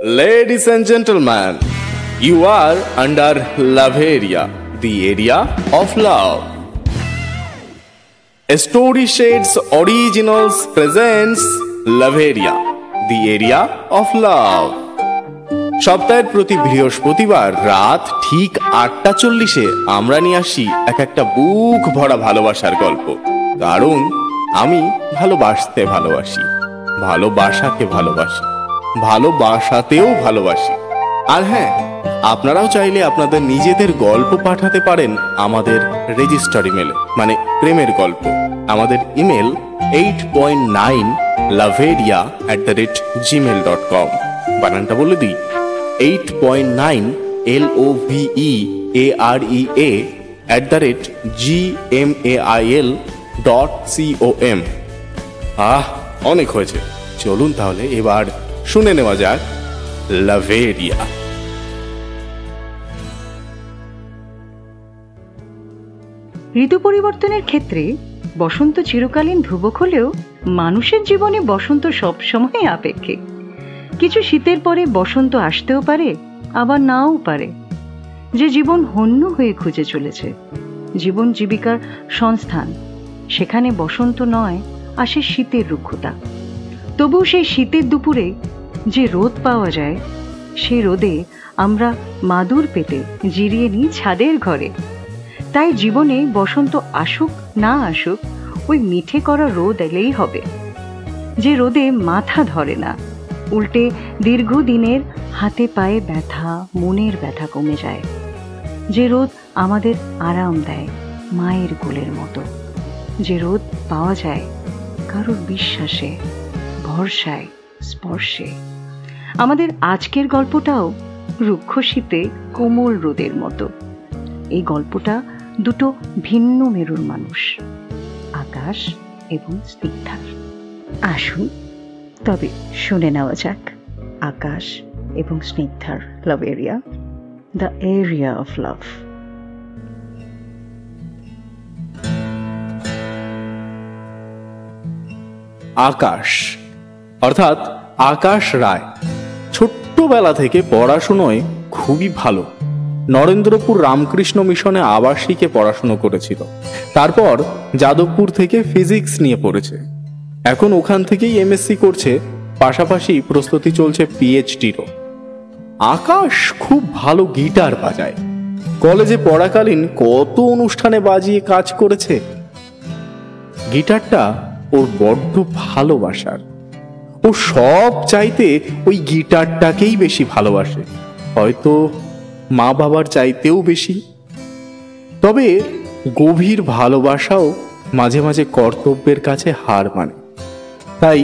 Ladies and gentlemen, you are under Love Area, the area of love. Story Shades Originals presents Love Area, the area of love. সপ্তাহের প্রতি বৃহস্পতিবার রাত ঠিক ৮টা ৪০-এ আমরা নিয়ে আসি একটা বুক ভরা ভালোবাসার গল্প। কারণ আমি ভালোবাসতে ভালোবাসি, ভালোবাসাকে ভালোবাসি, ভালোবাসাতেও ভালোবাসি। আর হ্যাঁ, আপনারাও চাইলে আপনাদের নিজেদের গল্প পাঠাতে পারেন আমাদের রেজিস্টার ইমেলে, মানে প্রেমের গল্প। আমাদের ইমেল 8.9lovearea@gmail.com। বানানটা বলে দিই, 8.9 LOVEAREA@gmail.com। অনেক হয়েছে, চলুন তাহলে এবার শুনে নেওয়া যাক লাভ এরিয়া। ঋতু পরিবর্তনের ক্ষেত্রে বসন্ত চিরকালীন ধ্রুবক হলেও মানুষের জীবনে বসন্ত সবসময় আপেক্ষিক। কিছু শীতের পরে বসন্ত আসতেও পারে, আবার নাও পারে। যে জীবন হন্য হয়ে খুঁজে চলেছে, জীবন জীবিকার সংস্থান, সেখানে বসন্ত নয়, আসে শীতের রুক্ষতা। তবু সেই শীতের দুপুরে যে রোদ পাওয়া যায়, সেই রোদে আমরা মাদুর পেতে জিরিয়ে নিই ছাদের ঘরে। তাই জীবনে বসন্ত আসুক না আসুক, ওই মিঠে করা রোদ এলেই হবে, যে রোদে মাথা ধরে না, উল্টে দীর্ঘদিনের হাতে পায়ে ব্যথা, মনের ব্যথা কমে যায়। যে রোদ আমাদের আরাম দেয় মায়ের কোলের মতো। যে রোদ পাওয়া যায় কারোর বিশ্বাসে, ভরসায়, স্পর্শে। আমাদের আজকের গল্পটাও রুক্ষ শীতে কোমল রোদের মতো। এই গল্পটা দুটো ভিন্ন মেরুর মানুষ, আকাশ এবং স্নিগ্ধার। আসুন তবে শুনে নেওয়া যাক আকাশ এবং স্নিগ্ধার love area, the area of love. Akash অর্থাৎ আকাশ রায় ছোট্টবেলা থেকে পড়াশুনোয় খুবই ভালো। নরেন্দ্রপুর রামকৃষ্ণ মিশনে আবাসিকে পড়াশুনো করেছিল। তারপর যাদবপুর থেকে ফিজিক্স নিয়ে পড়েছে। এখন ওখান থেকেই এমএসসি করছে, পাশাপাশি প্রস্তুতি চলছে পিএইচডিরও। আকাশ খুব ভালো গিটার বাজায়। কলেজে পড়াকালীন কত অনুষ্ঠানে বাজিয়ে কাজ করেছে। গিটারটা ওর বড্ড ভালোবাসার। ও সব চাইতে ওই গিটারটাকেই বেশি ভালোবাসে, হয়তো মা বাবার চাইতেও বেশি। তবে গভীর ভালোবাসাও মাঝে মাঝে কর্তব্যের কাছে হার মানে। তাই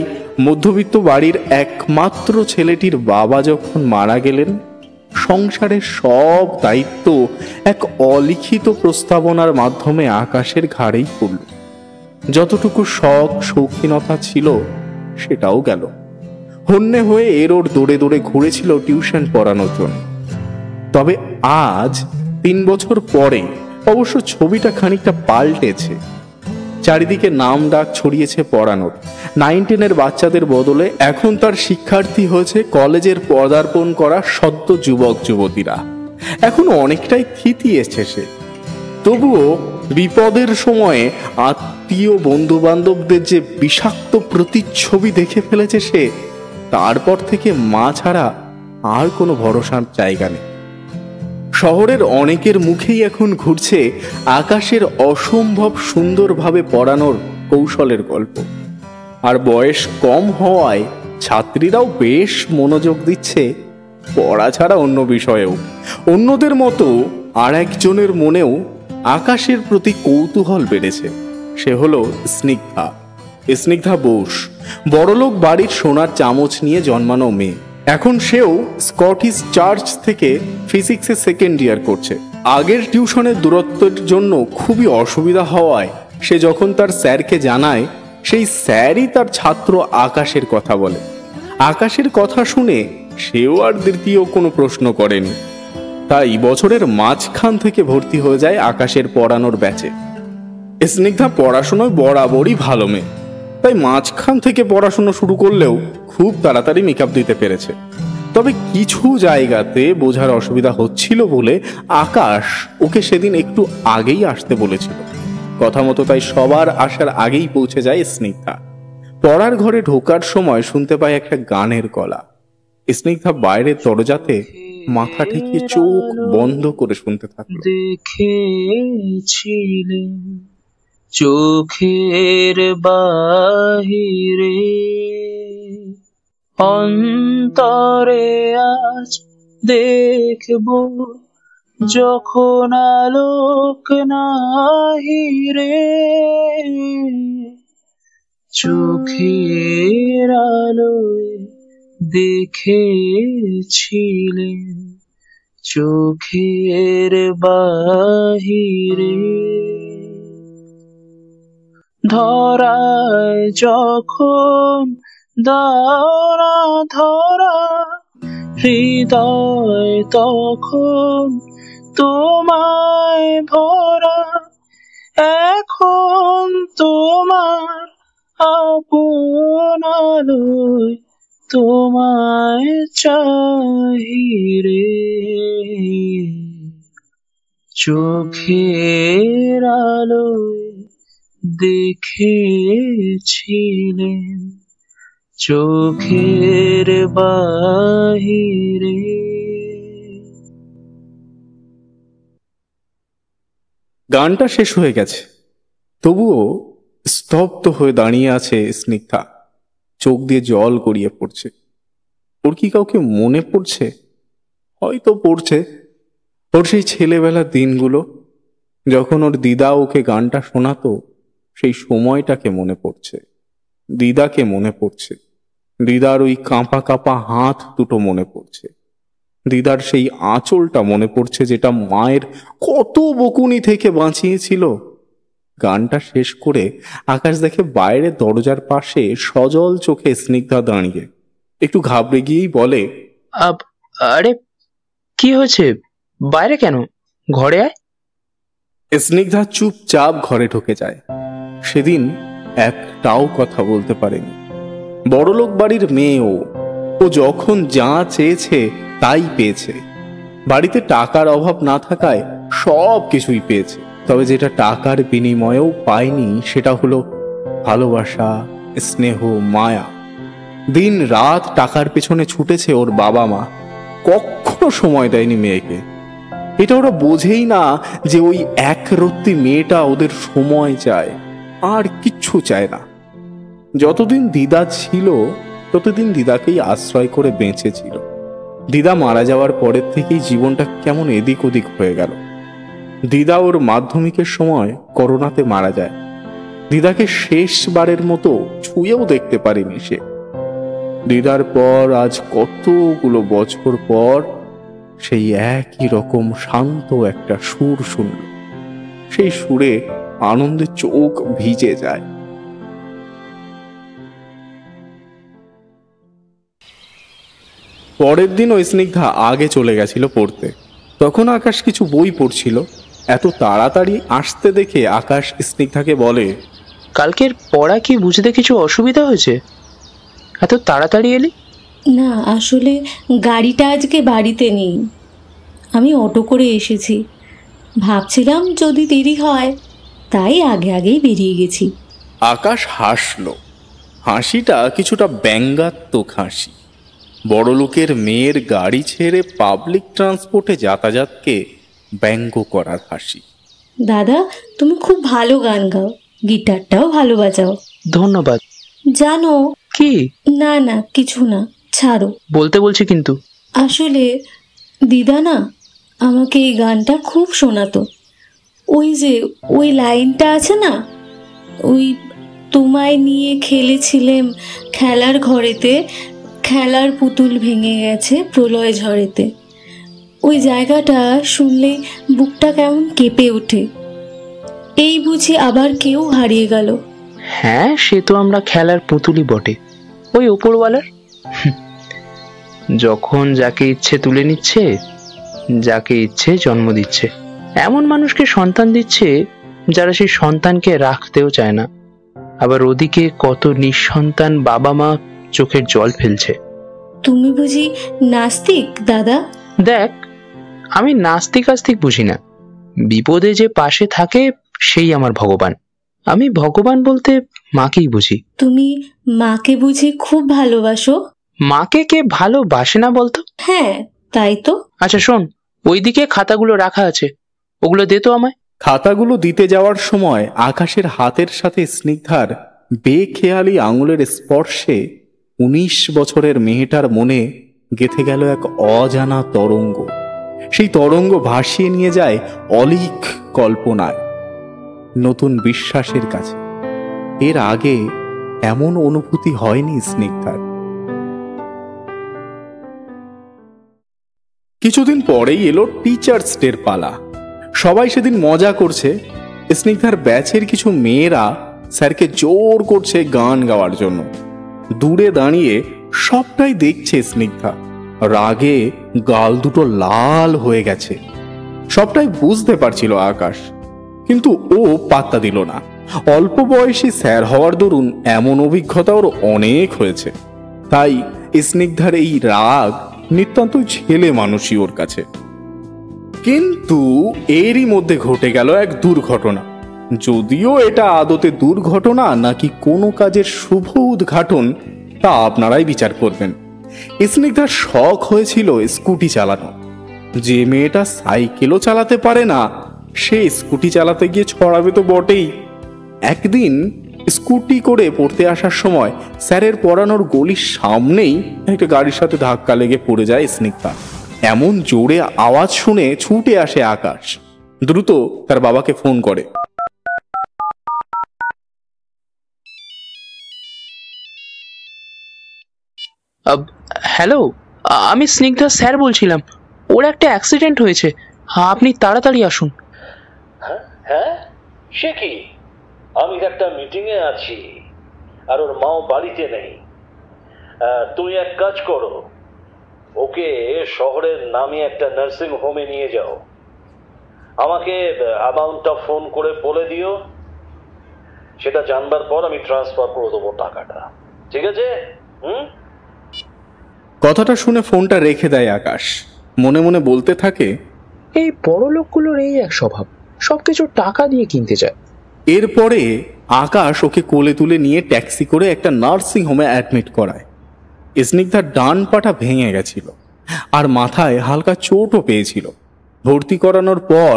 মধ্যবিত্ত বাড়ির একমাত্র ছেলেটির বাবা যখন মারা গেলেন, সংসারের সব দায়িত্ব এক অলিখিত প্রস্তাবনার মাধ্যমে আকাশের ঘাড়েই পড়ল। যতটুকু শখ শৌখিনতা ছিল সেটাও গেল। হন্যে হয়ে এর দৌড়ে দৌড়ে ঘুরেছিল টিউশন পড়ানোর জন্য। তবে আজ ৩ বছর পরে অবশ্য ছবিটা খানিকটা পাল্টেছে। চারিদিকে নাম ডাক ছড়িয়েছে পড়ানোর। 9-10-এর বাচ্চাদের বদলে এখন তার শিক্ষার্থী হয়েছে কলেজের পদার্পণ করা সদ্য যুবক যুবতীরা। এখন অনেকটাই থিতিয়েছে সে। তবুও বিপদের সময়ে আত্মীয় বন্ধু বান্ধবদের যে বিষাক্ত প্রতিচ্ছবি দেখে ফেলেছে সে, তারপর থেকে মা ছাড়া আর কোনো ভরসার জায়গা নেই। শহরের অনেকের মুখেই এখন ঘুরছে আকাশের অসম্ভব সুন্দরভাবে পড়ানোর কৌশলের গল্প। আর বয়স কম হওয়ায় ছাত্রীরাও বেশ মনোযোগ দিচ্ছে পড়া ছাড়া অন্য বিষয়েও। অন্যদের মতো আর একজনের মনেও আকাশের প্রতি কৌতূহল বেড়েছে। সে হলো স্নিগ্ধা। স্নিগ্ধা বোস বড়লোক বাড়ির সোনার চামচ নিয়ে জন্মানো মেয়ে। এখন সেও স্কটিশ চার্চ থেকে ফিজিক্সে সেকেন্ড ইয়ার করছে। আগের টিউশনের দূরত্বের জন্য খুবই অসুবিধা হওয়ায় সে যখন তার স্যারকে জানায়, সেই স্যারই তার ছাত্র আকাশের কথা বলে। আকাশের কথা শুনে সেও আর দ্বিতীয় কোনো প্রশ্ন করেনি। তাই বছরের মাঝখান থেকে ভর্তি হয়ে যায় আকাশের পড়ানোর ব্যাচে। স্নিগ্ধা পড়াশোনায় বরাবরই ভালো মেয়ে, তাই মাঝখান থেকে পড়াশোনা শুরু করলেও খুব তাড়াতাড়ি মেকআপ দিতে পেরেছে। তবে কিছু জায়গাতে বোঝার অসুবিধা হচ্ছিল বলে আকাশ ওকে সেদিন একটু আগেই আসতে বলেছিল। কথা মতো তাই সবার আসার আগেই পৌঁছে যায় স্নিগ্ধা। পড়ার ঘরে ঢোকার সময় শুনতে পায় একটা গানের গলা। স্নিগ্ধা বাইরের দরজাতে মাথা ঠেকিয়ে চোখ বন্ধ করে শুনতে থাকলো। দেখেছিলে চোখের বাহিরে, অন্তরে আজ দেখবো যখন আলোক নাহিরে, চোখের আলোয় দেখেছিলেন চোখের বাহিরে। ধরায় যখন দানা ধরা, হৃদয় তখন তোমায় ভরা, এখন তোমার আপন আলোয় তোমায় চাহিরে, চোখের আলোয় দেখেছিলেন চোখের বাহিরে। গানটা শেষ হয়ে গেছে, তবুও স্তব্ধ হয়ে দাঁড়িয়ে আছে স্নিগ্ধা। চোখ দিয়ে জল গড়িয়ে পড়ছে। ওর কি কাউকে মনে পড়ছে? হয়তো পড়ছে। ওর সেই ছেলেবেলার দিনগুলো, যখন ওর দিদা ওকে গানটা শোনাতো, সেই সময়টাকে মনে পড়ছে। দিদাকে মনে পড়ছে। দিদার ওই কাঁপা কাঁপা হাত দুটো মনে পড়ছে। দিদার সেই আঁচলটা মনে পড়ছে, যেটা মায়ের কত বকুনি থেকে বাঁচিয়েছিল। গানটা শেষ করে আকাশ দেখে বাইরে দরজার পাশে সজল চোখে স্নিগ্ধা দাঁড়িয়ে। একটু ঘাবড়ে গিয়েই বলে, আরে কি হয়েছে? বাইরে কেন? ঘরে আয়। স্নিগ্ধা চুপচাপ ঘরে ঢুকে যায়। সেদিন একটাও কথা বলতে পারেনি। বড়লোক বাড়ির মেয়ে ও যখন যা চেয়েছে তাই পেয়েছে। বাড়িতে টাকার অভাব না থাকায় সব কিছুই পেয়েছে। তবে যেটা টাকার বিনিময়েও পায়নি সেটা হলো ভালোবাসা, স্নেহ, মায়া। দিন রাত টাকার পেছনে ছুটেছে ওর বাবা মা, কখনো সময় দেয়নি মেয়েকে। এটা ওরা বোঝেই না যে ওই একরত্তি মেয়েটা ওদের সময় চায়, আর কিচ্ছু চায় না। যতদিন দিদা ছিল ততদিন দিদাকেই আশ্রয় করে বেঁচেছিল। দিদা মারা যাওয়ার পরের থেকেই জীবনটা কেমন এদিক ওদিক হয়ে গেল। দিদা ওর মাধ্যমিকের সময় করোনাতে মারা যায়। দিদাকে শেষবারের মতো ছুঁয়েও দেখতে পারেনি সে। দিদার পর আজ কতগুলো বছর পর সেই একই রকম শান্ত একটা সুর শুনল। সেই সুরে আনন্দে চোখ ভিজে যায়। পরের দিন ওই স্নিগ্ধা আগে চলে গেছিল পড়তে। তখন আকাশ কিছু বই পড়ছিল। এত তাড়াতাড়ি আসতে দেখে আকাশ স্নিগ্ধাকে বলে, কালকের পড়া কি বুঝতে কিছু অসুবিধা হয়েছে? এত তাড়াতাড়ি এলি? না, আসলে গাড়িটা আজকে বাড়িতে নেই, আমি অটো করে এসেছি। ভাবছিলাম যদি দেরি হয়, তাই আগেই বেরিয়ে গেছি। আকাশ হাসল। হাসিটা কিছুটা ব্যঙ্গাত্মক হাসি। বড়লোকের মেয়ের গাড়ি ছেড়ে পাবলিক ট্রান্সপোর্টে যাতায়াতকে ব্যঙ্গ করার হাসি। দাদা, তুমি খুব ভালো গান গাও, গিটারটাও ভালো বাজাও। ধন্যবাদ। জানো কি? না কিছু না, ছাড়ো। বলতে বলছি কিন্তু। আসলে দিদা না আমাকে এই গানটা খুব শোনাতো। ওই যে ওই লাইনটা আছে না, ওই তোমায় নিয়ে খেলেছিলেম খেলার ঘরেতে, খেলার পুতুল ভেঙে গেছে প্রলয় ঝড়েতে। ওই জায়গাটা শুনলে বুকটা কেমন কেঁপে ওঠে। এই বুঝি আবার কেউ হারিয়ে গেল। হ্যাঁ, সে তো আমরা খেলার পুতুলই বটে, ওই ওপরওয়ালার। যখন যাকে ইচ্ছে তুলে নিচ্ছে, যাকে ইচ্ছে জন্ম দিচ্ছে। এমন মানুষকে সন্তান দিচ্ছে যারা সেই সন্তানকে রাখতেও চায় না। আবার ওদিকে কত নিঃসন্তান বাবা মা চোখের জল ফেলছে। তুমি বুঝি নাস্তিক দাদা? দেখ, আমি নাস্তিক আস্তিক বুঝি না। বিপদে যে পাশে থাকে সেই আমার ভগবান। আমি ভগবান বলতে মাকেই বুঝি। তুমি মাকে বুঝি খুব ভালোবাসো? মাকে কে ভালোবাসে না বলতো? হ্যাঁ, তাই তো। আচ্ছা শোন, ওইদিকে খাতাগুলো রাখা আছে, ওগুলো দে তো আমায়। খাতাগুলো দিতে যাওয়ার সময় আকাশের হাতের সাথে স্নিগ্ধার বেখেয়ালি আঙুলের স্পর্শে 19 বছরের মেয়েটার মনে গেঁথে গেল এক অজানা তরঙ্গ। সেই তরঙ্গ ভাসিয়ে নিয়ে যায় অলীক কল্পনায়, নতুন বিশ্বাসের কাছে। এর আগে এমন অনুভূতি হয়নি স্নিগ্ধার। কিছুদিন পরেই এলো টিচার্স ডের পালা। সবাই সেদিন মজা করছে। স্নিগ্ধার ব্যাচের কিছু মেয়েরা স্যারকে জোর করছে গান গাওয়ার জন্য। দূরে দাঁড়িয়ে সবটাই দেখছে স্নিগ্ধা। রাগে গাল দুটো লাল হয়ে গেছে। সবটাই বুঝতে পারছিল আকাশ, কিন্তু ও পাত্তা দিল না। অল্প বয়সী স্যার হওয়ার দরুন এমন অভিজ্ঞতা ওর অনেক হয়েছে। তাই স্নিগ্ধার এই রাগ নিতান্তই ছেলে মানুষই ওর কাছে। কিন্তু এরই মধ্যে ঘটে গেল এক দুর্ঘটনা। যদিও এটা আদতে দুর্ঘটনা নাকি কোনো কাজের শুভ উদ্ঘাটন তা আপনারাই বিচার করবেন। স্নিগ্ধার শখ হয়েছিল স্কুটি চালানো। যে মেয়েটা সাইকেলও চালাতে পারে না সে স্কুটি চালাতে গিয়ে ছড়াবে তো বটেই। একদিন স্কুটি করে পড়তে আসার সময় স্যারের পড়ানোর গলির সামনেই একটা গাড়ির সাথে ধাক্কা লেগে পড়ে যায় স্নিগ্ধা। এমন জোরে আওয়াজ শুনে ছুটে আসে আকাশ। দ্রুত তার বাবাকে ফোন করে। হ্যালো, আমি স্নিগ্ধা স্যার বলছিলাম। ওর একটা অ্যাক্সিডেন্ট হয়েছে, আপনি তাড়াতাড়ি আসুন। হ্যাঁ, সে কি? আমি একটা মিটিংয়ে আছি আর ওর মাও বাড়িতে নেই। তুমি এক কাজ করো, ওকে শহরের নামি একটা নার্সিং হোমে নিয়ে যাও। আমাকে অ্যামাউন্টটা ফোন করে বলে দিও। সেটা জানবার পর আমি ট্রান্সফার করে দেবো টাকাটা। ঠিক আছে? কথাটা শুনে ফোনটা রেখে দেয় আকাশ। মনে মনে বলতে থাকে, এই বড় লোকগুলোর এই এক স্বভাব, সবকিছু টাকা দিয়ে কিনতে চায়। এরপরে আকাশ ওকে কোলে তুলে নিয়ে ট্যাক্সি করে একটা নার্সিং হোমে অ্যাডমিট করায়। স্নিগ্ধার ডান পাটা ভেঙে গেছিল আর মাথায় হালকা চোটও পেয়েছিল। ভর্তি করানোর পর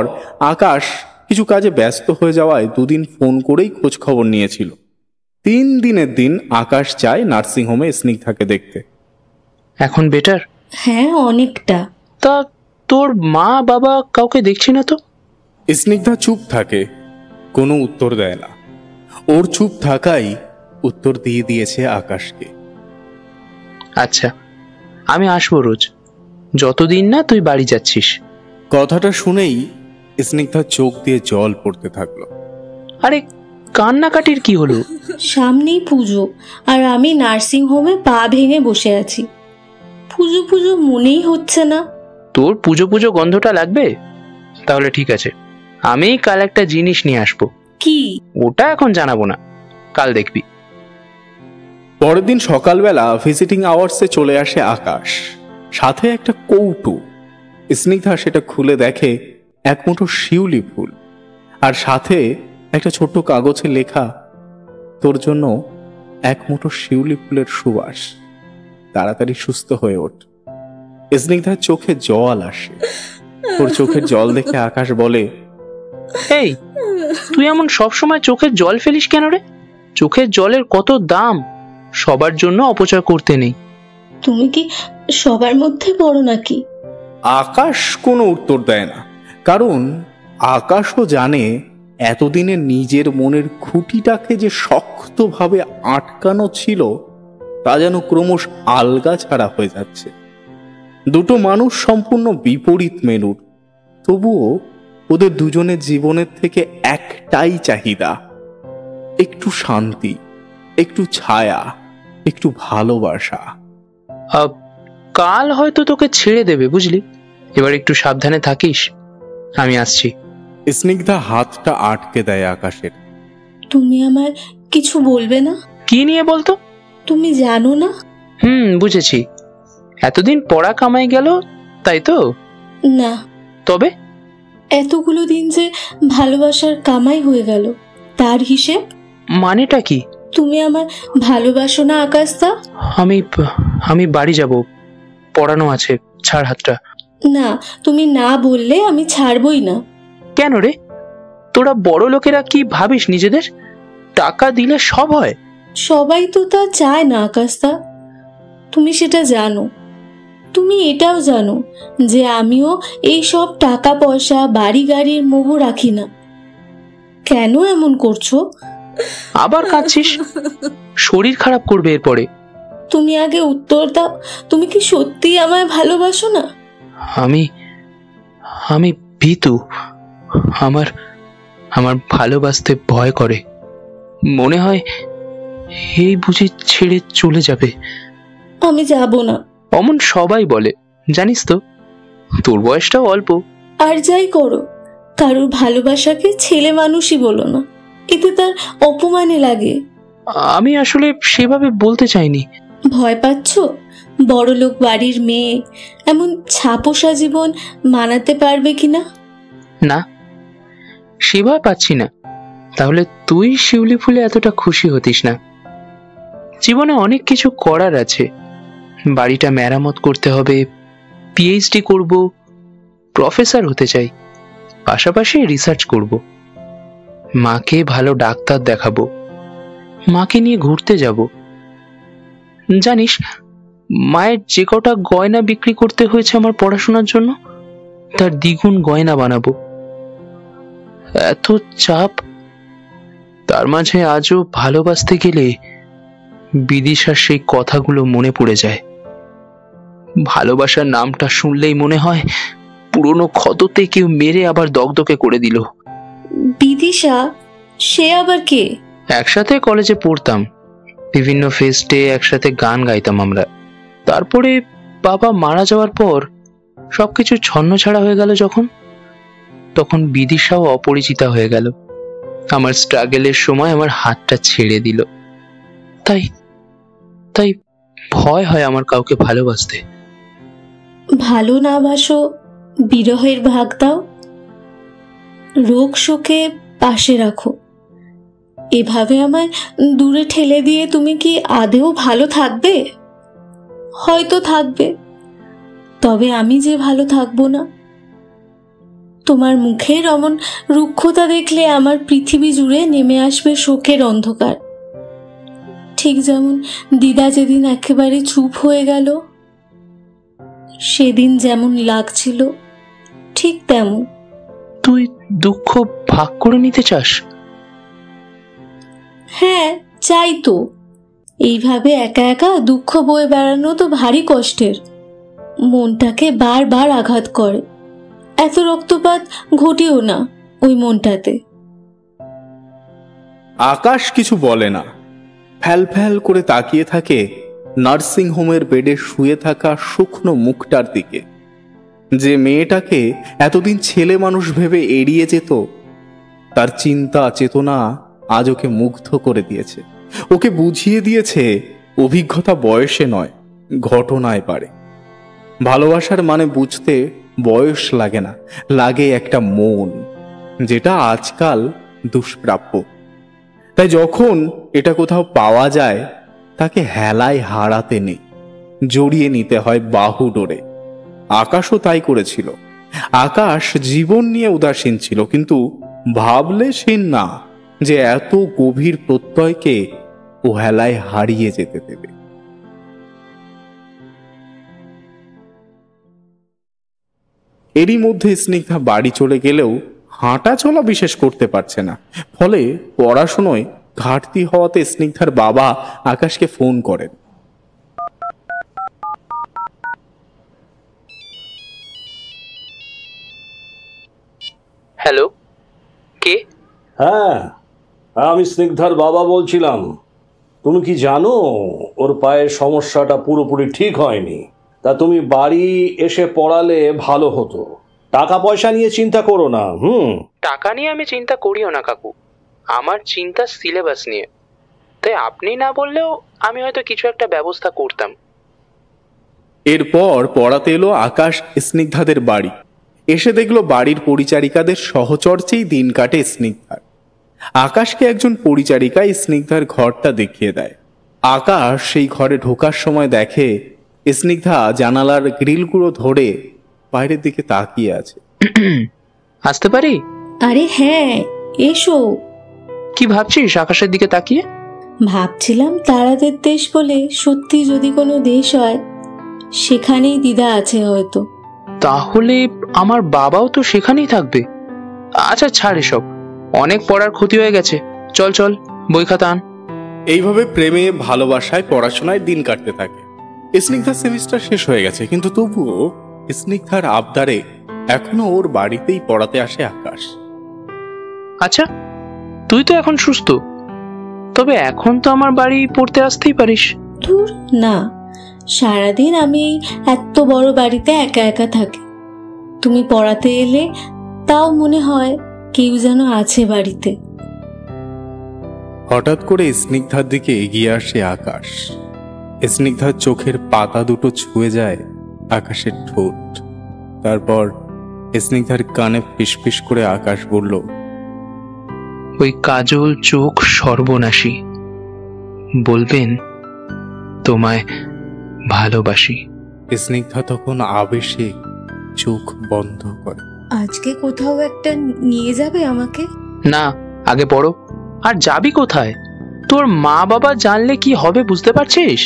আকাশ কিছু কাজে ব্যস্ত হয়ে যাওয়ায় দুদিন ফোন করেই খোঁজ খবর নিয়েছিল। 3 দিনের দিন আকাশ চায় নার্সিং হোমে স্নিগ্ধাকে দেখতে। এখন বেটার? হ্যাঁ, অনেকটা। তা তোর মা বাবা কাউকে দেখছি না তো? স্নিগ্ধা চুপ থাকে, কোনো উত্তর দেয় না। ওর চুপ থাকাই উত্তর দিয়ে দিয়েছে আকাশকে। আচ্ছা, আমি আসবো রোজ, যতদিন না তুই বাড়ি যাচ্ছিস। কথাটা শুনেই স্নিগ্ধার চোখ দিয়ে জল পড়তে থাকলো। আরে কান্নাকাটির কি হলো? সামনেই পুজো আর আমি নার্সিং হোমে পা ভেঙে বসে আছি। পুজো পুজো মনেই হচ্ছে না। তোর পুজো পুজো গন্ধটা লাগবে? তাহলে ঠিক আছে, আমি কাল একটা জিনিস নিয়ে আসবো। কি? ওটা এখন জানাবো না, কাল দেখবি। পরের দিন সকালবেলা ভিজিটিং আওয়ার্সে চলে আসে আকাশ, সাথে একটা কৌটো। স্নিগ্ধা সেটা খুলে দেখে এক মুঠো শিউলি ফুল, আর সাথে একটা ছোট্ট কাগজে লেখা, তোর জন্য এক মুঠো শিউলি ফুলের সুবাস, তাড়াতাড়ি সুস্থ হয়ে ওঠ। স্নিগ্ধার চোখে জল আসে। ওর চোখের জল দেখে আকাশ বলে, এই তুই এমন সবসময় চোখের জল ফেলিস কেন রে? চোখের জলের কত দাম, সবার জন্য অপচয় করতে নেই। তুমি কি সবার মধ্যে পড়ো নাকি? আকাশ কোনো উত্তর দেয় না, কারণ আকাশও জানে এতদিনে নিজের মনের খুঁটিটাকে যে শক্তভাবে আটকানো ছিল তা যেন ক্রমশ আলগা ছাড়া হয়ে যাচ্ছে। দুটো মানুষ সম্পূর্ণ বিপরীত মেরুর, তবুও ওদের দুজনের জীবনের থেকে একটাই চাহিদা, একটু শান্তি, একটু ছায়া, একটু ভালোবাসা। কাল হয়তো তোকে ছেড়ে দেবে, বুঝলি? এবার একটু সাবধানে থাকিস, আমি আসছি। স্নিগ্ধা হাতটা আটকে দেয় আকাশের। তুমি আমায় কিছু বলবে না? কি নিয়ে বলতো? তুমি জানো না? বুঝেছি। এতদিন পড়া কামাই গেল, তাই তো? না, তবে এতগুলো দিন যে ভালোবাসার কামাই হয়ে গেল, তার হিসেব? মানেটা কি? তুমি আমার ভালোবাসো না আকাশদা? আমি বাড়ি যাব, পড়ানো আছে, ছাড় হাতটা। না, তুমি না বললে আমি ছাড়বই না। কেন রে? তোরা বড় লোকেরা কি ভাবিস নিজেদের? টাকা দিলে সব হয়? সবাই তো তা চায় না আকাশদা, তুমি সেটা জানো। তুমি এটাও জানো যে আমিও এই সব টাকা পয়সা বাড়ি গাড়ির মোহ রাখি না। কেন এমন করছো? আবার কাঁদছিস? শরীর খারাপ করবে এরপরে। তুমি আগে উত্তর দাও, তুমি কি সত্যি আমায় ভালোবাসো না? আমি ভীতু। আমার ভালোবাসতে ভয় করে। মনে হয় এই বুঝি ছেড়ে চলে যাবে। আমি যাব না। অমন সবাই বলে, জানিস তো, তোর বয়সটাও অল্প। আর যাই করো, কারোর ভালোবাসাকে ছেলে মানুষই বলো না, এতে তার অপমানে লাগে। আমি আসলে সেভাবে বলতে চাইনি। ভয় পাচ্ছ? বড়লোক বাড়ির মেয়ে এমন ছাপোষা জীবন মানাতে পারবে কিনা? না, সে ভয় পাচ্ছি না। তাহলে তুই শিউলি ফুলে এতটা খুশি হতিস না। জীবনে অনেক কিছু করার আছে। বাড়িটা মেরামত করতে হবে, পিএইচডি করব, প্রফেসর হতে চাই, পাশাপাশি রিসার্চ করব, মাকে ভালো ডাক্তার দেখাবো, মাকে নিয়ে ঘুরতে যাব। জানিস, মায়ের যে কটা গয়না বিক্রি করতে হয়েছে আমার পড়াশোনার জন্য, তার দ্বিগুণ গয়না বানাবো। এত চাপ, তার মাঝে আজও ভালোবাসতে গেলে বিদিশার সেই কথাগুলো মনে পড়ে যায়। ভালোবাসার নামটা শুনলেই মনে হয় পুরনো ক্ষততে কেউ মেরে আবার দগদগে করে দিল। বিদিশা? সে আবার কে? একসাথে কলেজে পড়তাম, বিভিন্ন ফেস্টে একসাথে গান গাইতাম আমরা। তারপরে বাবা মারা যাওয়ার পর সবকিছু ছন্নছাড়া হয়ে গেল তখন বিদিশাও অপরিচিতা হয়ে গেল। আমার স্ট্রাগলের সময় আমার হাতটা ছেড়ে দিল। তাই ভয় হয় আমার কাউকে ভালোবাসতে। ভালো না বাসো, বিরহের ভাগ দাও, রোগ শোকে পাশে রাখো। এভাবে আমায় দূরে ঠেলে দিয়ে তুমি কি আদেও ভালো থাকবে? হয়তো থাকবে, তবে আমি যে ভালো থাকবো না। তোমার মুখের অমন রুক্ষতা দেখলে আমার পৃথিবী জুড়ে নেমে আসবে শোকের অন্ধকার। ঠিক যেমন দিদা যেদিন একেবারে চুপ হয়ে গেল, সেদিন যেমন লাগছিল ঠিক তেমন। তুই দুঃখ ভাগ করে নিতে চাস? হ্যাঁ, চাই তো। এইভাবে একা একা দুঃখ বয়ে বেড়ানো তো ভারী কষ্টের, মনটাকে বারবার আঘাত করে। এত রক্তপাত ঘটিও না ওই মনটাতে। আকাশ কিছু বলে না, ফ্যাল ফ্যাল করে তাকিয়ে থাকে নার্সিং হোমের বেডে শুয়ে থাকা শুকনো মুখটার দিকে। যে মেয়েটাকে এতদিন ছেলে মানুষ ভেবে এড়িয়ে যেত, তার চিন্তা চেতনা আজ ওকে মুগ্ধ করে দিয়েছে। ওকে বুঝিয়ে দিয়েছে অভিজ্ঞতা বয়সে নয়, ঘটনায় পারে। ভালোবাসার মানে বুঝতে বয়স লাগে না, লাগে একটা মন, যেটা আজকাল দুষ্প্রাপ্য। তাই যখন এটা কোথাও পাওয়া যায়, তাকে হেলায় হারাতে নেই, জড়িয়ে নিতে হয় বাহু ডোরে। আকাশও তাই করেছিল। আকাশ জীবন নিয়ে উদাসীন ছিল, কিন্তু ভাবলে সীন না যে এত গভীর প্রত্যয়কে ও হেলায় হারিয়ে যেতে দেবে। এরই মধ্যে স্নিগ্ধা বাড়ি চলে গেলেও হাঁটা চলা বিশেষ করতে পারছে না। ফলে পড়াশোনায় ঘাটতি হওয়াতে স্নিগ্ধার বাবা আকাশকে ফোন করেন। হ্যালো, কে? হ্যাঁ, আমি স্নিগ্ধার বাবা বলছিলাম। তুমি কি জানো ওর পায়ের সমস্যাটা পুরোপুরি ঠিক হয়নি? তা তুমি বাড়ি এসে পড়ালে ভালো হতো। টাকা পয়সা নিয়ে চিন্তা করো না। টাকা নিয়ে আমি চিন্তা করিও না কাকু, আমার চিন্তা সিলেবাস নিয়ে। তাই আপনি না বললেও আমি হয়তো কিছু একটা ব্যবস্থা করতাম। এরপর পড়াতে এলো আকাশ স্নিগ্ধাদের বাড়ি। এসে দেখলো বাড়ির পরিচারিকাদের সহচর্যেই দিন কাটে স্নিগ্ধার। আকাশকে একজন পরিচারিকা স্নিগ্ধার ঘরটা দেখিয়ে দেয়। আকাশ সেই ঘরে ঢোকার সময় দেখে স্নিগ্ধা জানালার গ্রিলগুলো ধরে বাইরের দিকে তাকিয়ে আছে। আসতে পারি? আরে হ্যাঁ, এসো। কি ভাবছিস আকাশের দিকে তাকিয়ে? ভাবছিলাম তারাদের দেশ বলে সত্যি যদি কোনো দেশ হয় সেখানেই দিদা আছে হয়তো। তাহলে আমার বাবাও তো সেখানেই থাকবে। আচ্ছা ছাড় এসব, অনেক পড়ার ক্ষতি হয়ে গেছে, চল চল বই খাতা আন। এইভাবে প্রেমে ভালোবাসায় পড়াশোনায় দিন কাটতে থাকে। স্নিগ্ধার সেমিস্টার শেষ হয়ে গেছে, কিন্তু তবুও স্নিগ্ধার আবদারে এখনো ওর বাড়িতেই পড়াতে আসে আকাশ। আচ্ছা তুই তো এখন সুস্থ, তবে এখন তো আমার বাড়ি পড়তে আসতেই পারিস। ধুর না, সারাদিন আমি এত বড় বাড়িতে একা একা থাকি। তুমি পড়াতে এলে তাও মনে হয় কেউ যেন আছে বাড়িতে। হঠাৎ করে স্নিগ্ধার দিকে এগিয়ে আসে আকাশ। স্নিগ্ধার চোখের পাতা দুটো ছুঁয়ে যায় আকাশের ঠোঁট। তারপর স্নিগ্ধার কানে ফিসফিস করে আকাশ বলল, ওই কাজল চোখ সর্বনাশী, বলবেন তোমায় ভালোবাসি। স্নিগ্ধা তখন আবেশে চোখ বন্ধ করে। আজকে কোথাও একটা নিয়ে যাবে আমাকে? না, আগে পড়ো। আর যাবি কোথায়? তোর মা বাবা জানলে কি হবে বুঝতে পারছিস?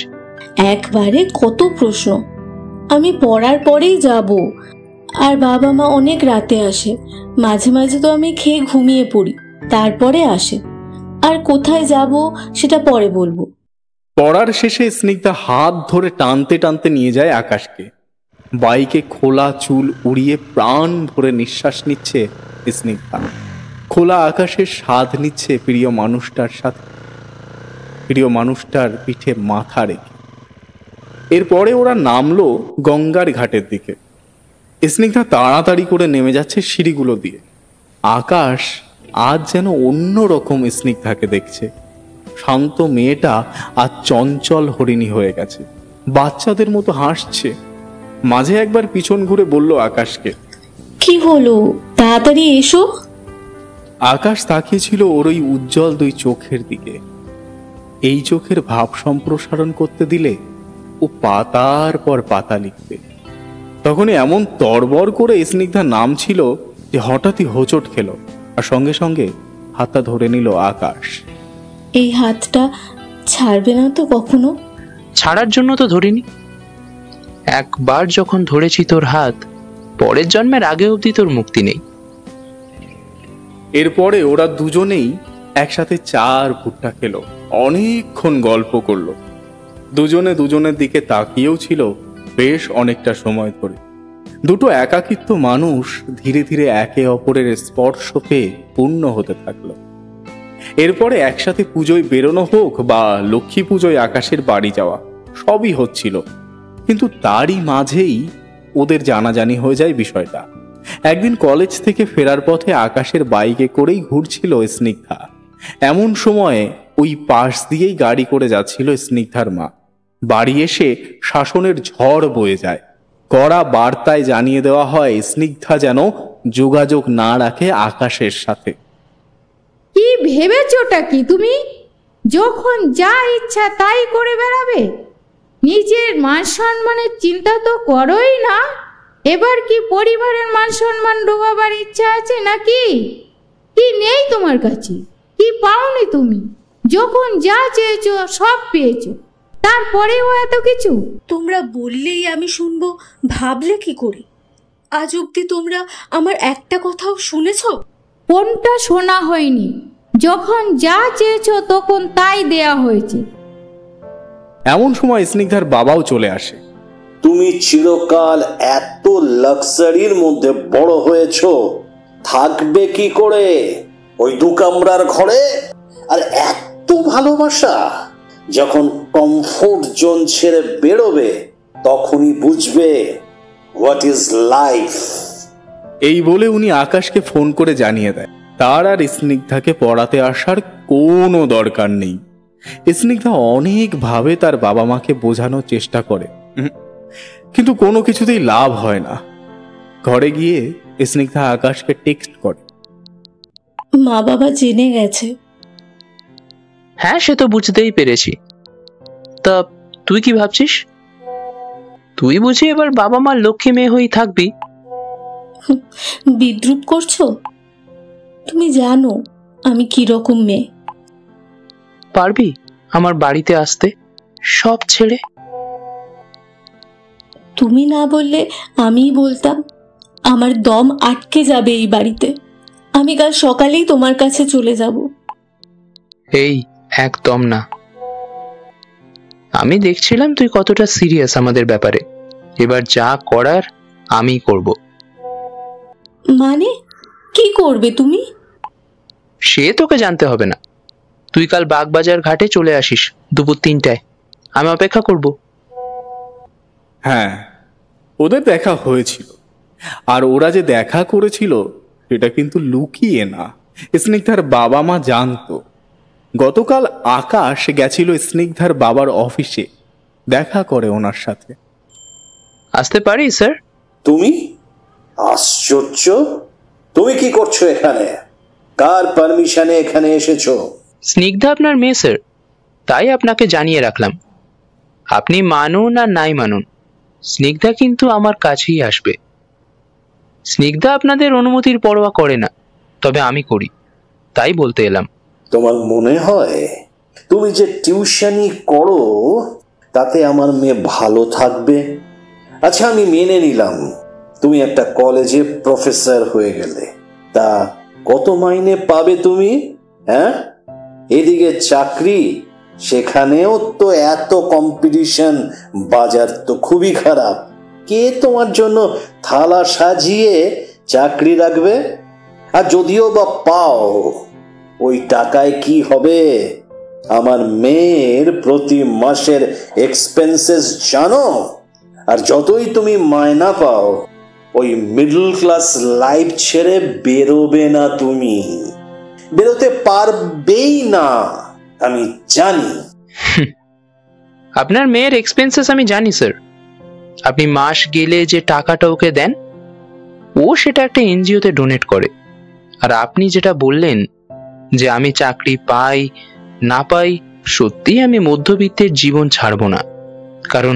একবারে কত প্রশ্ন। আমি পড়ার পরেই যাব। আর বাবা মা অনেক রাতে আসে, মাঝে মাঝে তো আমি খেয়ে ঘুমিয়ে পড়ি, তারপরে আসে। আর কোথায় যাব সেটা পরে বলবো। পড়ার শেষে স্নিগ্ধা হাত ধরে টানতে টানতে নিয়ে যায় আকাশকে। বাইকে খোলা চুল উড়িয়ে প্রাণ ভরে নিঃশ্বাস নিচ্ছে স্নিগ্ধা। খোলা আকাশের স্বাদ নিচ্ছে প্রিয় মানুষটার সাথে, প্রিয় মানুষটার পিঠে মাথা রেখে। এরপরে ওরা নামলো গঙ্গার ঘাটের দিকে। স্নিগ্ধা তাড়াতাড়ি করে নেমে যাচ্ছে সিঁড়িগুলো দিয়ে। আকাশ আজ যেন অন্য রকম স্নিগ্ধাকে দেখছে। শান্ত মেয়েটা আজ চঞ্চল হরিণী হয়ে গেছে, বাচ্চাদের মতো হাসছে। মাঝে একবার পিছন ঘুরে বলল আকাশকে, কি হলো, তাড়াতাড়ি এসো। আকাশ তাকিয়েছিল ওর ওই উজ্জ্বল দুই চোখের দিকে। এই চোখের ভাব সম্প্রসারণ করতে দিলে ও পাতার পর পাতা লিখবে। তখনই এমন তড়বড় করে স্নিগ্ধা নাম ছিল যে হঠাৎই হোঁচট খেল, আর সঙ্গে সঙ্গে হাতটা ধরে নিল আকাশ। এই হাতটা ছাড়বে না তো কখনো? ছাড়ার জন্য তো ধরিনি। একবার যখন ধরেছি তোর হাত, পরের জন্মের আগে অবধি তোর মুক্তি নেই। এরপরে ওরা দুজনেই একসাথে 4 ভুট্টা খেলো, অনেকক্ষণ গল্প করলো। দুজনে দুজনের দিকে তাকিয়েও ছিল বেশ অনেকটা সময় ধরে। দুটো একাকিত্ব মানুষ ধীরে ধীরে একে অপরের স্পর্শ পেয়ে পূর্ণ হতে থাকলো। এরপরে একসাথে পুজোয় বেরোনো হোক বা লক্ষ্মী পুজোয় আকাশের বাড়ি যাওয়া, সবই হচ্ছিল। কিন্তু তারই মাঝেই ওদের জানাজানি হয়ে যায় বিষয়টা। একদিন কলেজ থেকে ফেরার পথে আকাশের বাইকে করেই ঘুরছিল স্নিগ্ধা। এমন সময়ে ওই পাশ দিয়েই গাড়ি করে যাচ্ছিল স্নিগ্ধার মা। বাড়ি এসে শাসনের ঝড় বয়ে যায়। কড়া বার্তায় জানিয়ে দেওয়া হয় স্নিগ্ধা যেন যোগাযোগ না রাখে আকাশের সাথে। কি ভেবেছোটা কি তুমি? যখন যা ইচ্ছা তাই করে বেড়াবে? নিজের মান সম্মানের চিন্তা তো করোই না। এবার কি পরিবারের মান সম্মান ডোবাবার ইচ্ছা আছে নাকি? কি নেই তোমার কাছে? কি পাওনি তুমি? যখন যা চেয়েছো সব পেয়েছো, তারপরেও এত কিছু? তোমরা বললেই আমি শুনবো ভাবলে কি করে? আজ অব্দি তোমরা আমার একটা কথাও শুনেছো? কোনটা শোনা হয়নি? যখন যা চেয়েছো তখন তাই দেয়া হয়েছে। এমন সময় স্নিগ্ধার বাবাও চলে আসে। তুমি চিরকাল এত লাক্সারির মধ্যে বড় হয়েছো, থাকবে কি করে ওই 2 কামরার ঘরে? আর এত ভালোবাসা যখন কমফোর্ট জোন ছেড়ে বেরোবে তখনই বুঝবে হোয়াট ইজ লাইফ। এই বলে উনি আকাশকে ফোন করে জানিয়ে দেয় তার আর স্নিগ্ধাকে পড়াতে আসার কোনো দরকার নেই। স্নিগ্ধা অনেকভাবে তার বাবা মাকে বোঝানোর চেষ্টা করে, কিন্তু কোনো কিছুতেই লাভ হয় না। ঘরে গিয়ে স্নিগ্ধা আকাশকে টেক্সট করে, মা বাবা জেনে গেছে। হ্যাঁ, সে তো বুঝতেই পেরেছি। তা তুই কি ভাবছিস? তুই বুঝি এবার বাবা মার লক্ষ্মী মেয়ে হয়েই থাকবি? বিদ্রুপ করছো? তুমি জানো আমি কিরকম মেয়ে। পারবি আমার বাড়িতে আসতে সব ছেড়ে? তুমি না বললে আমিই বলতাম। আমার দম আটকে যাবে এই বাড়িতে। আমি কাল সকালেই তোমার কাছে চলে যাব। এই একদম না। আমি দেখছিলাম তুই কতটা সিরিয়াস আমাদের ব্যাপারে। এবার যা করার আমি করব। মানে কি করবে তুমি? সে তোকে জানতে হবে না। তুই কাল বাগবাজার ঘাটে চলে আসিস দুপুর 3টায়। আমি অপেক্ষা করব। হ্যাঁ, ওদের দেখা হয়েছিল। আর ওরা যে দেখা করেছিল সেটা কিন্তু লুকিয়ে না, স্নিগ্ধার বাবা মা জানতো। গতকাল আকাশ গেছিল স্নিগ্ধার বাবার অফিসে, দেখা করে ওনার সাথে। আসতে পারি স্যার? তুমি? আশ্চর্য! তুমি কি করছো এখানে? কার পারমিশনে এখানে এসেছো? স্নিগ্ধা আপনার মেয়ে স্যার, তাই আপনাকে জানিয়ে রাখলাম। আপনি মানুন আর নাই মানুন, স্নিগ্ধা কিন্তু আমার কাছেই আসবে। স্নিগ্ধা আপনাদের অনুমতির পরোয়া করে না, তবে আমি করি, তাই বলতে এলাম। তোমার মনে হয় তুমি যে টিউশনি করো তাতে আমার মেয়ে ভালো থাকবে? আচ্ছা, আমি মেনে নিলাম তুমি একটা কলেজে প্রফেসর হয়ে গেলে। তা কত মাইনে পাবে তুমি? হ্যাঁ, এদিকে চাকরি, সেখানেও তো এত কম্পিটিশন, বাজার তো খুবই খারাপ। কে তোমার জন্য থালা সাজিয়ে চাকরি রাখবে? আর যদিও বা পাও, ওই টাকায় কি হবে? আমার মেয়ের প্রতি মাসের এক্সপেন্সেস জানো? আর যতই তুমি মায়না পাও, ওই মিডল ক্লাস লাইফ ছেড়ে বেরোবে না, তুমি বেরোতে পারবেই না, আমি জানি। আপনার মেয়ের এক্সপেন্সেস আমি জানি স্যার। আপনি মাস গেলে যে টাকাটা ওকে দেন, ও সেটা একটা এনজিওতে ডোনেট করে। আর আপনি যেটা বললেন যে আমি চাকরি পাই না পাই, সত্যি আমি মধ্যবিত্তের জীবন ছাড়বো না, কারণ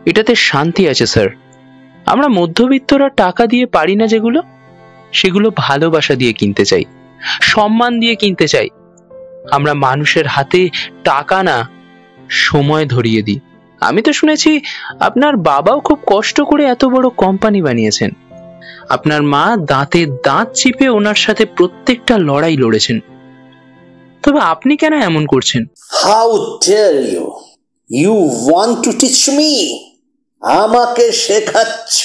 এটাতে শান্তি আছে স্যার। আমরা মধ্যবিত্তরা টাকা দিয়ে পারি না যেগুলো, সেগুলো ভালোবাসা দিয়ে কিনতে চাই, সম্মান দিয়ে কিনতে চাই। আমরা মানুষের হাতে টাকা না, সময় ধরিয়ে দিই। আমি তো শুনেছি আপনার বাবাও খুব কষ্ট করে এত বড় কোম্পানি বানিয়েছেন। আপনার মা দাঁতে দাঁত চিপে ওনার সাথে প্রত্যেকটা লড়াই লড়েছেন। তবে আপনি কেন এমন করছেন? How dare you! You want to teach me? আমাকে শেখাচ্ছ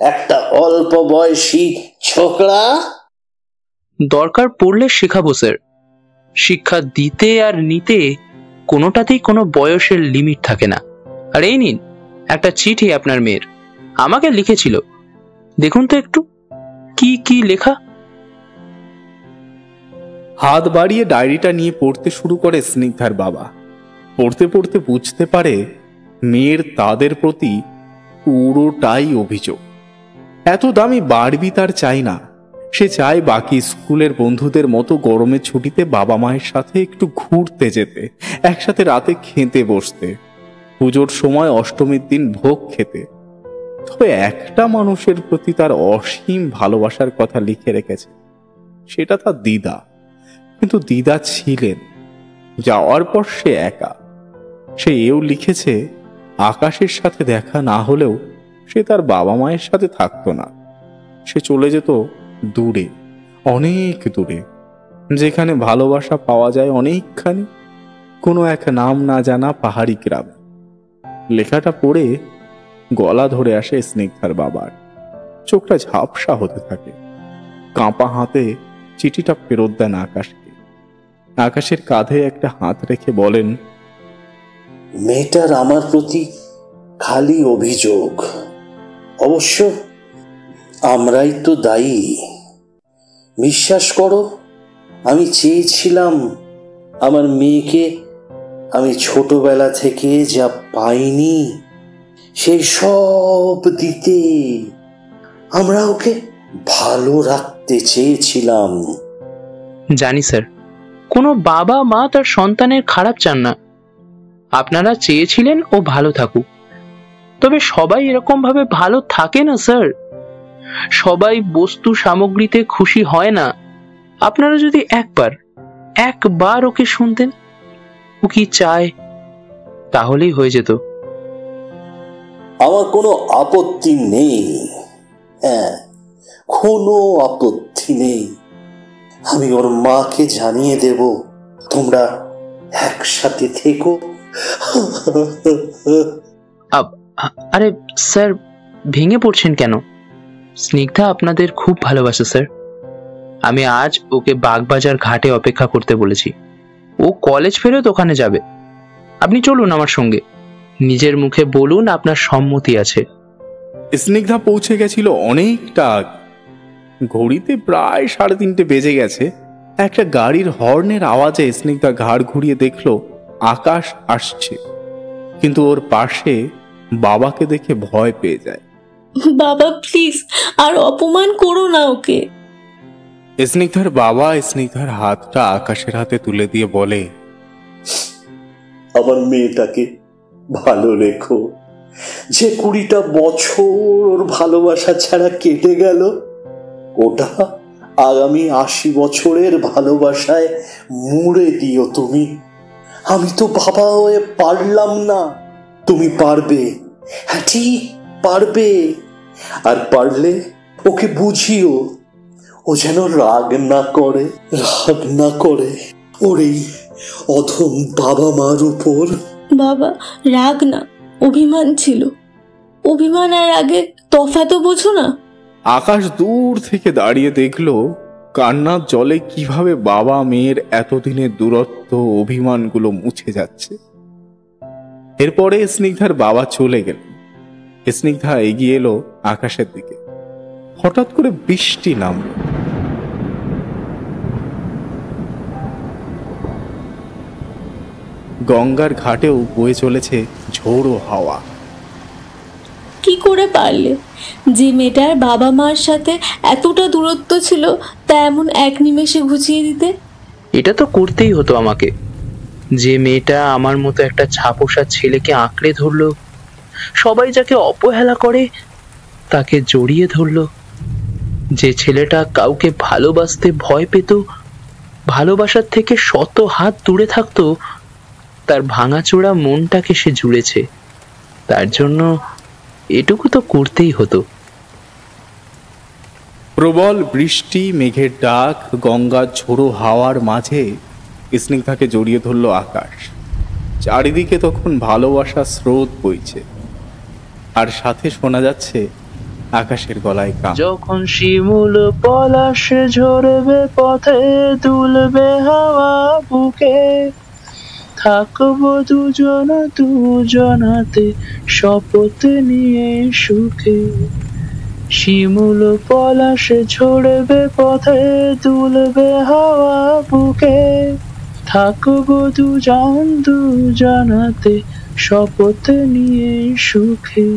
একটা অল্প বয়সী ছোকরা? দরকার পড়লে শেখাবো স্যার। শিক্ষা দিতে আর নিতে কোনোটাতেই কোনো বয়সের লিমিট থাকে না। আর এই নিন একটা চিঠি আপনার মেয়ের, আমাকে লিখেছিল। দেখুন তো একটু কি কি লেখা। হাত বাড়িয়ে ডায়েরিটা নিয়ে পড়তে শুরু করে স্নিগ্ধার বাবা। পড়তে পড়তে বুঝতে পারে মেয়ের তাদের প্রতি পুরোটাই অভিযোগ। এত দামি বাড়বি তার চাই না, সে চায় বাকি স্কুলের বন্ধুদের মতো গরমের ছুটিতে বাবা মায়ের সাথে একটু ঘুরতে যেতে, একসাথে রাতে খেতে বসতে, পুজোর সময় অষ্টমীর দিন ভোগ খেতে। তবে একটা মানুষের প্রতি তার অসীম ভালোবাসার কথা লিখে রেখেছে, সেটা তার দিদা। কিন্তু দিদা ছিলেন, যাওয়ার পর সে একা। সে এও লিখেছে আকাশের সাথে দেখা না হলেও সে তার বাবা মায়ের সাথে থাকতো না। সে চলে যেত দূরে, অনেক দূরে, যেখানে ভালোবাসা পাওয়া যায় অনেকখানি, কোনো এক নাম না জানা পাহাড়ি গ্রামে। লেখাটা পড়ে গলা ধরে আসে স্নিগ্ধার বাবার। চোখটা ঝাপসা হতে থাকে। কাঁপা হাতে চিঠিটা ফেরত দেন আকাশকে। আকাশের কাঁধে একটা হাত রেখে বলেন, মেয়েটার আমার প্রতি খালি অভিযোগ। অবশ্য আমরাই তো দায়ী। বিশ্বাস করো, আমি চেয়েছিলাম আমার মেয়েকে আমি ছোটবেলা থেকে যা পাইনি সেই সব দিতে আমরা ওকে ভালো রাখতে চেয়েছিলাম। জানি স্যার, কোনো বাবা মা তার সন্তানের খারাপ চান না। আপনারা চেয়েছিলেন ও ভালো থাকুক, তবে সবাই এরকম ভাবে ভালো থাকে না স্যার। সবাই বস্তু সামগ্রীতে খুশি হয় না। আপনারা যদি একবার ওকে শুনতেন, ও কি চায়, তাহলেই হয়ে যেত। আমার কোনো আপত্তি নেই, হ্যাঁ, কোনো আপত্তি নেই। আমি ওর মাকে জানিয়ে দেব, তোমরা একসাথে থেকো। আরে স্যার, ভেঙে পড়ছেন কেন? স্নিগ্ধা আপনাদের খুব ভালোবাসে স্যার। আমি আজ ওকে বাগবাজার ঘাটে অপেক্ষা করতে বলেছি। ও কলেজ ফেরত ওখানে যাবে। আপনি চলুন আমার সঙ্গে, নিজের মুখে বলুন আপনার সম্মতি আছে। স্নিগ্ধা পৌঁছে গেছিল অনেকটা আগে। ঘড়িতে প্রায় 3:30 বেজে গেছে। একটা গাড়ির হর্নের আওয়াজে স্নিগ্ধা ঘাড় ঘুরিয়ে দেখল আকাশ আসছে, কিন্তু ওর পাশে বাবাকে দেখে ভয় পেয়ে যায়। বাবা প্লিজ, আর অপমান করো না ওকে। স্নিগ্ধার বাবা স্নিগ্ধার হাতটা আকাশের হাতে তুলে দিয়ে বলে, আমার মেয়েটাকে ভালো রেখো। যে 20টা বছর ওর ভালোবাসা ছাড়া কেটে গেল, ওটা আগামী 80 বছরের ভালোবাসায় মুড়ে দিও তুমি। আমি তো বাবা হয়ে পারলাম না, তুমি পারবে, হ্যাঁ ঠিক পারবে। আর পারলে ওকে বুঝিও, ও যেন রাগ না করে ওর এই অধম বাবা মার উপর। বাবা রাগ না, অভিমান ছিল। অভিমান আর আগে তফাৎ বোঝো না। আকাশ দূর থেকে দাঁড়িয়ে দেখলো কান্নার জলে কিভাবে বাবা মেয়ের এতদিনের দূরত্ব, অভিমানগুলো মুছে যাচ্ছে। এরপরে স্নিগ্ধার বাবা চলে গেল। স্নিগ্ধা এগিয়ে এলো আকাশের দিকে। হঠাৎ করে বৃষ্টি নামল। গঙ্গার ঘাটেও বয়ে চলেছে ঝোড়ো হাওয়া। কি করে পারলে? যে মেয়েটার বাবা মার সাথে এতটা দূরত্ব ছিল, তা এমন এক নিমেষে ঘুচিয়ে দিতে? এটা তো করতেই হতো আমাকে। যে মেয়েটা আমার মতো একটা ছাপোষা ছেলেকে আঁকড়ে ধরলো, সবাই যাকে অবহেলা করে তাকে জড়িয়ে ধরলো, যে ছেলেটা কাউকে ভালোবাসতে ভয় পেত, ভালোবাসার থেকে শত হাত দূরে থাকতো, তার ভাঙাচোরা মনটাকে সে জুড়েছে। তার জন্য এটুকু তো করতেই হতো। প্রবল বৃষ্টি, মেঘের ডাক, গঙ্গার ঝোড়ো হাওয়ার মাঝে স্নিগ্ধাকে জড়িয়ে ধরল আকাশ। চারিদিকে তখন ভালোবাসার স্রোত বইছে, আর সাথে শোনা যাচ্ছে আকাশের গলায় গান। যখন শিমুল পলাশ ঝরবে পথে, দুলবে হাওয়া বুকে, থাকবো দুজনাতে শপথ নিয়ে সুখে। শিমুল পলাশ ঝরবে পথে, দুলবে হাওয়া বুকে, থাকবো দুজনাতে শপথ নিয়ে সুখে।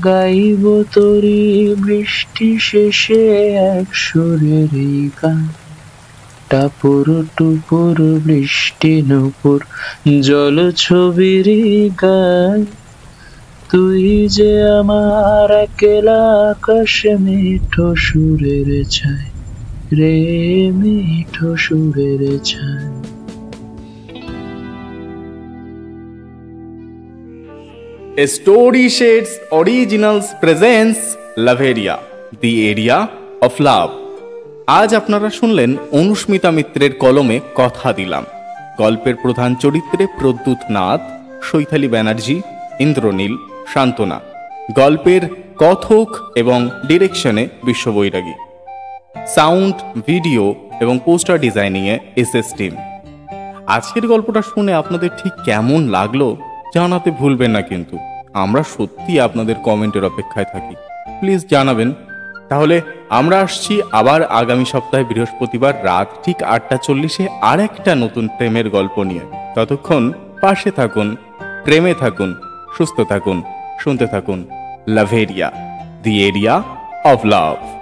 গাইব তোরি বৃষ্টি শেষে এক সুরের গান, টাপুর টুপুর বৃষ্টি নুপুর জল ছবির গান। তুই যে আমার একলা আকাশ, মিঠো সুরের ছায় রে, মিঠো সুরের ছায়। Story Shades Originals presents Laveria, the area of love. আজ আপনারা শুনলেন অনুস্মিতা মিত্রের কলমে কথা দিলাম। গল্পের প্রধান চরিত্রে প্রদ্যুৎ নাথ, শৈথালী ব্যানার্জি, ইন্দ্রনীল, শান্তনা। গল্পের কথক এবং ডিরেকশনে বিশ্ববৈরাগী। সাউন্ড, ভিডিও এবং পোস্টার ডিজাইনিংয়ে SS টিম। আজকের গল্পটা শুনে আপনাদের ঠিক কেমন লাগলো জানাতে ভুলবেন না, কিন্তু আমরা সত্যি আপনাদের কমেন্টের অপেক্ষায় থাকি। প্লিজ জানাবেন। তাহলে আমরা আসছি আবার আগামী সপ্তাহে বৃহস্পতিবার রাত ঠিক 8:40-এ আর একটা নতুন প্রেমের গল্প নিয়ে। ততক্ষণ পাশে থাকুন, প্রেমে থাকুন, সুস্থ থাকুন, শুনতে থাকুন লাভেরিয়া, দি এরিয়া অফ লাভ।